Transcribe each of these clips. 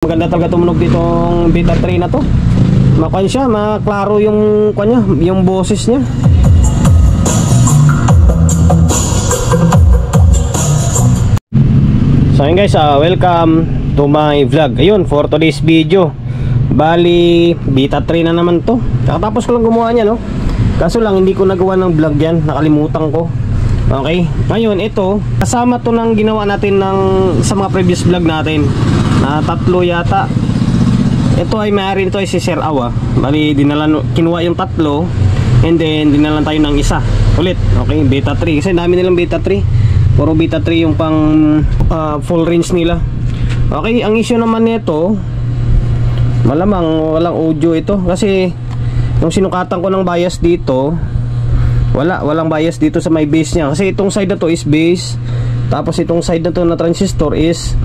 Maganda talaga tumunog ditong Beta 3 na to. Makuan siya, maklaro yung kanya, yung boses niya. So ayun guys, welcome to my vlog. Ayun, for today's video, bali Beta 3 na naman to. Kakatapos ko lang gumawa niya, no? Kaso lang hindi ko nagawa ng vlog yan, nakalimutan ko. Okay, ngayon ito kasama to ng ginawa natin sa mga previous vlog natin na tatlo yata. Ito ay may-ari nito ay si Sir Awa. Bali kinuha yung tatlo, and then dinalan tayo ng isa ulit. Okay, Beta 3 kasi dami nilang Beta 3. Puro Beta 3 yung pang full range nila. Okay, ang issue naman nito, malamang walang audio ito kasi nung sinukatan ko ng bias dito, walang bias dito sa may base niya. Kasi itong side na to is base, tapos itong side na to na transistor is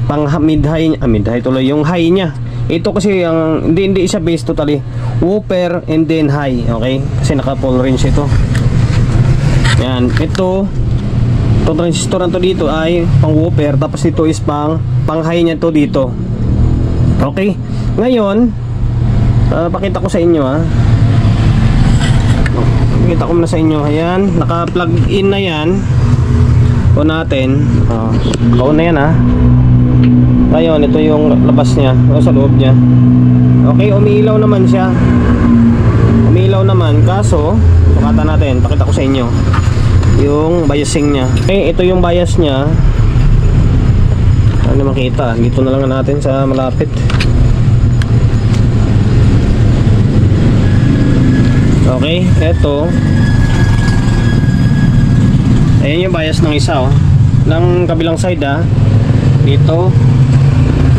pang mid-high, mid-high tuloy yung high niya. Ito kasi ang hindi siya base totally, whooper and then high. Okay, kasi naka full range ito. Yan, ito transistor na to dito ay pang whooper, tapos ito is pang high niya to dito. Okay, ngayon pakita ko sa inyo pakita ko muna sa inyo. Ayan, naka-plug in na yan. O natin. Kaon na yan Ngayon, ito yung labas niya. O sa loob niya. Okay, umiilaw naman siya. Umiilaw naman. Kaso, sukatan natin. Pakita ko sa inyo yung biasing niya. Okay, ito yung bias niya. Ano makita? Dito na lang natin sa malapit. Okay, eto. Ayan yung bias ng isa ng kabilang side dito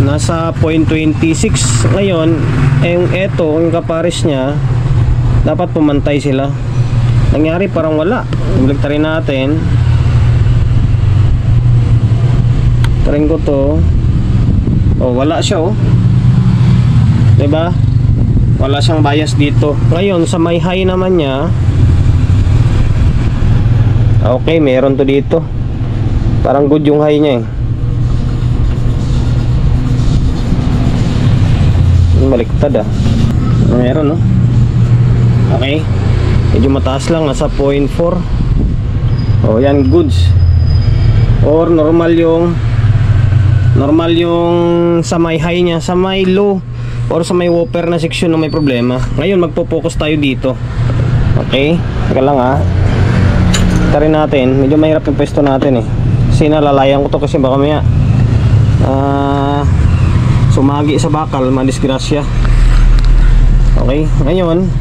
nasa 0.26. Ngayon, yung eto, yung kapares niya, dapat pumantay sila. Nangyari parang wala. Ibalik natin. Tarin ko to. Wala siya diba? Wala siyang bias dito. Ngayon sa may high naman niya, okay, meron to dito. Parang good yung high niya Baliktad meron Okay, medyo mataas lang, nasa 0.4. Yan, goods. Or normal yung sa may high niya. Sa may low or sa may whooper na section na may problema. Ngayon magpo-focus tayo dito. Okay, teka lang tarin natin. Medyo mahirap yung pwesto natin kasi nalalayan ko to kasi baka maya sumagi sa bakal, madisgrasya. Okay, ngayon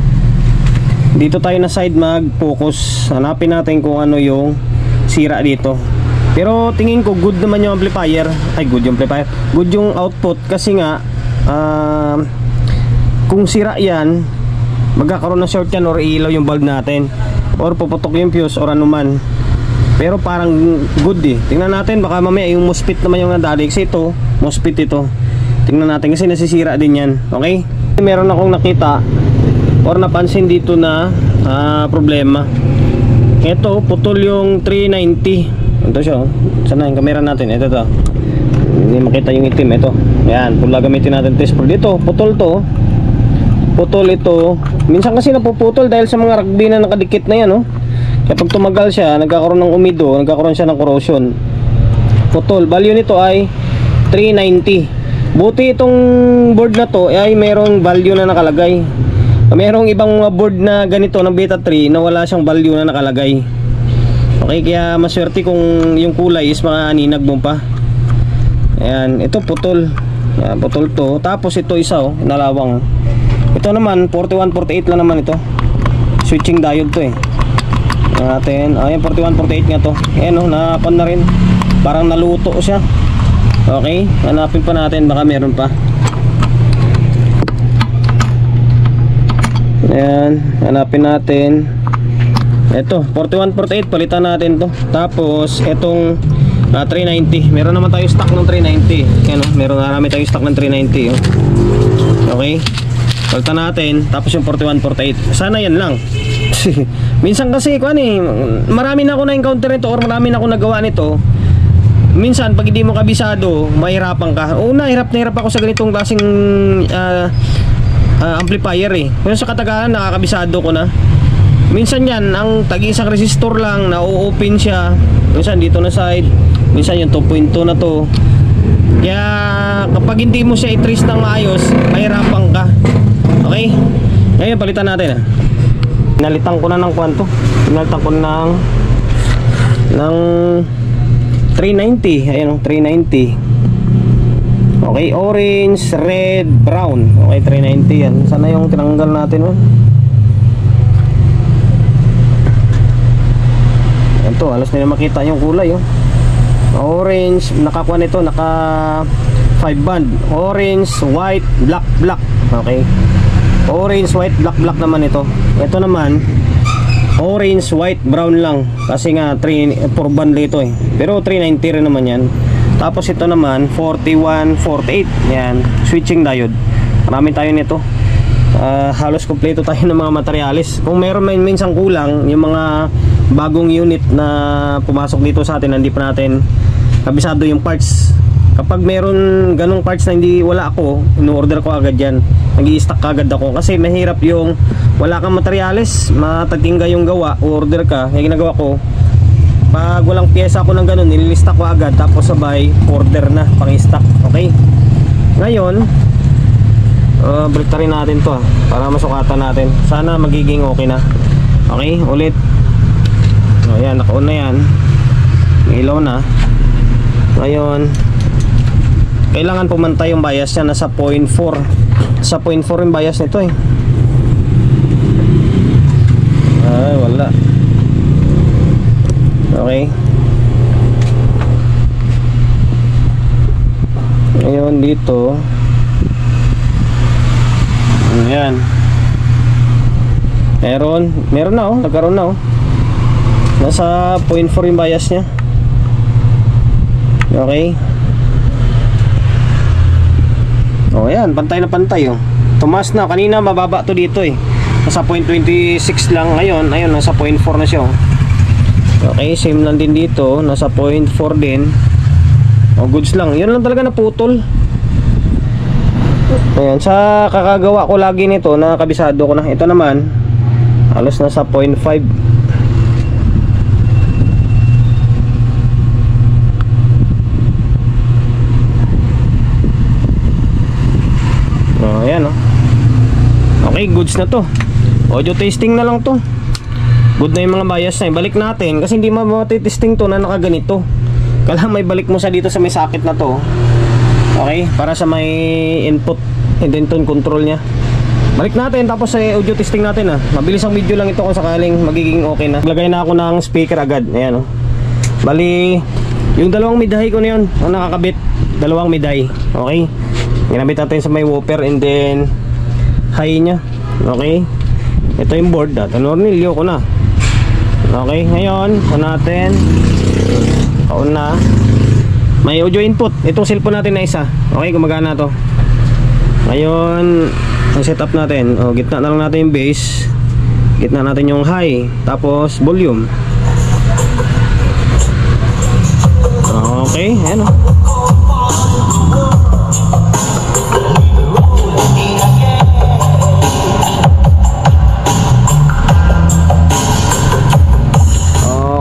dito tayo na side mag-focus. Hanapin natin kung ano yung sira dito. Pero tingin ko good naman yung amplifier. Good yung amplifier. Good yung output kasi nga kung sira yan, magkakaroon ng short yan or ilaw yung bulb natin or puputok yung fuse or anuman. Pero parang good tingnan natin, baka mamaya yung MOSFET naman yung nadali. Kasi ito, MOSFET ito. Tingnan natin kasi nasisira din yan. Okay, meron akong nakita or napansin dito na problema. Ito, putol yung 390. Ito siya sana yung camera natin. Ito hindi makita yung itim. Ito, ayan, pula gamitin natin test probe. Dito, putol to. Putol ito. Minsan kasi napuputol dahil sa mga rugby na nakadikit na yan Kapag tumagal siya, nagkakaroon ng umido, nagkakaroon siya ng corrosion. Putol. Value nito ay 390. Buti itong board na to ay merong value na nakalagay. Merong ibang mga board na ganito ng Beta 3 na wala siyang value na nakalagay. Okay, kaya maswerte kung yung kulay is mga aninag mo pa. Ayan, ito putol. Ayan, putol to. Tapos ito isa nalawang. Ito naman 4148 lang naman ito. Switching diode to natin. Ayan, 4148 nga to. Ayan nakapon na rin. Parang naluto siya. Okay, hanapin pa natin, baka meron pa. Ayan, hanapin natin. Ito, 4148, palitan natin to. Tapos, itong 390. Meron naman tayo stock ng 390. Ayan meron namin tayo stock ng 390 Okay, palitan natin. Tapos yung 4148. Sana yan lang. Minsan kasi marami na ako na-encounter nito or marami na ako nagawa nito minsan pag hindi mo kabisado, mahirapan ka. Una, hirap na hirap ako sa ganitong klaseng amplifier eh. Pero sa katagalan, nakakabisado ko na. Minsan yan, ang tag-isang resistor lang, na-open siya. Minsan dito na side, minsan yung 2.2 na to. Kaya kapag hindi mo siya i-trace ng maayos, mahirapan ka. Okay? Ngayon, palitan natin. Pinalitan ko na ng kwanto. Pinalitan ko ng 390. Ayan, 390. Okay, orange, red, brown. Okay, 390 yan. Sana yung tinanggal natin, oh. Ito, halos nila makita yung kulay, oh. Orange, nakakuha nito, naka 5 band. Orange, white, black, black. Okay. Orange, white, black, black naman ito. Ito naman orange, white, brown lang. Kasi nga 4 band dito eh. Pero 390 rin naman yan. Tapos ito naman 41, 48. Yan, switching diode. Marami tayo nito. Halos kompleto tayo ng mga materyales. Kung meron minsan kulang, yung mga bagong unit na pumasok dito sa atin, hindi pa natin kabisado yung parts. Kapag meron ganong parts na hindi wala ako, in-order ko agad yan. Nag-i-stock agad ako kasi mahirap yung wala kang materyales, matatingga yung gawa, order ka. Kaya ginagawa ko, pag walang pyesa ako ng ganon, nililista ko agad, tapos sabay order na pang stock. Okay, ngayon balik rin natin to para masukatan natin. Sana magiging okay na. Okay, ulit. Ayan, naka-on na yan, may ilaw na. Ngayon kailangan pumantay yung bias niya, nasa 0.4. Sa 0.4 yung bias nito eh. Ay, wala. Okay. Ngayon dito, ayan, meron na, oh, nagkaroon na, oh. Nasa 0.4 yung bias niya. Okay. Oh, ayan, pantay na pantay, oh. Tumas na, kanina mababa to dito eh. Nasa 0.26 lang ngayon, ayun, nasa 0.4 na siya, oh. Okay, same lang din dito, nasa 0.4 din. Oh, goods lang. Yun lang talaga naputol. Ayan, sa kakagawa ko lagi nito, nakabisado ko na. Ito naman, halos nasa 0.5. Oh, ayan, oh. Okay, goods na to. Audio testing na lang to. Good na yung mga bias na. Balik natin kasi hindi matitesting to na nakaganito. Kailangan may balik mo sa dito sa may socket na to. Okay, para sa may input and then tone control nya. Balik natin, tapos audio testing natin, ah. Mabilis ang video lang ito kung sakaling magiging okay na. Lagay na ako ng speaker agad. Ayan, oh. Bali, yung dalawang midhay ko na yun ang nakakabit. Dalawang midhay. Okay, ginamit natin sa may woofer and then high nya. Okay, ito yung board. Tanornilyo ko na. Okay, ngayon on natin. Kaon na. May audio input. Itong cellphone natin na isa. Okay, gumagana to. Ngayon, ang setup natin, gitna na lang natin yung bass, gitna natin yung high, tapos volume. Okay, ayan, oh.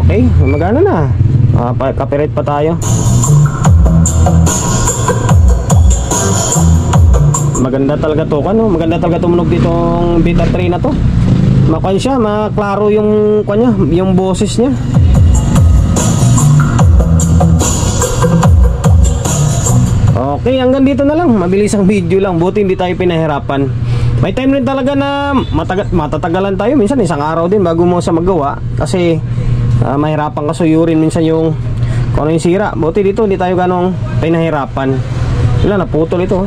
Okay, magana na. Copyright pa tayo. Maganda talaga to, ano? Maganda talaga tumunog ditong Beta 3 na to. Makuha siya, maklaro yung kanya, yung boses niya. Okay, hanggang dito na lang. Mabilis ang video lang. Buti hindi tayo pinahirapan. May time rin talaga na matatagalan tayo. Minsan isang araw din bago mo sa magawa. Kasi mahirapan ka suyurin minsan yung kung ano yung sira. Buti dito hindi tayo ganong pinahirapan. Wala, naputol ito.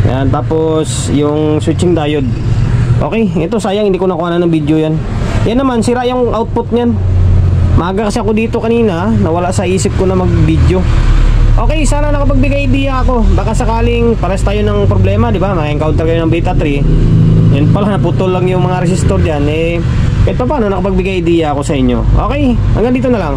Yan, tapos yung switching diode. Okay, ito sayang hindi ko nakuha na ng video yan. Yan naman, sira yung output niyan. Maaga kasi ako dito kanina, nawala sa isip ko na mag-video. Okay, sana nakapagbigay idea ako. Baka sakaling pares tayo ng problema, di ba? Ma-encounter kayo ng Beta 3. Yan pala, naputol lang yung mga resistor dyan. Kahit pa paano, nakapagbigay idea ako sa inyo. Okay, hanggang dito na lang.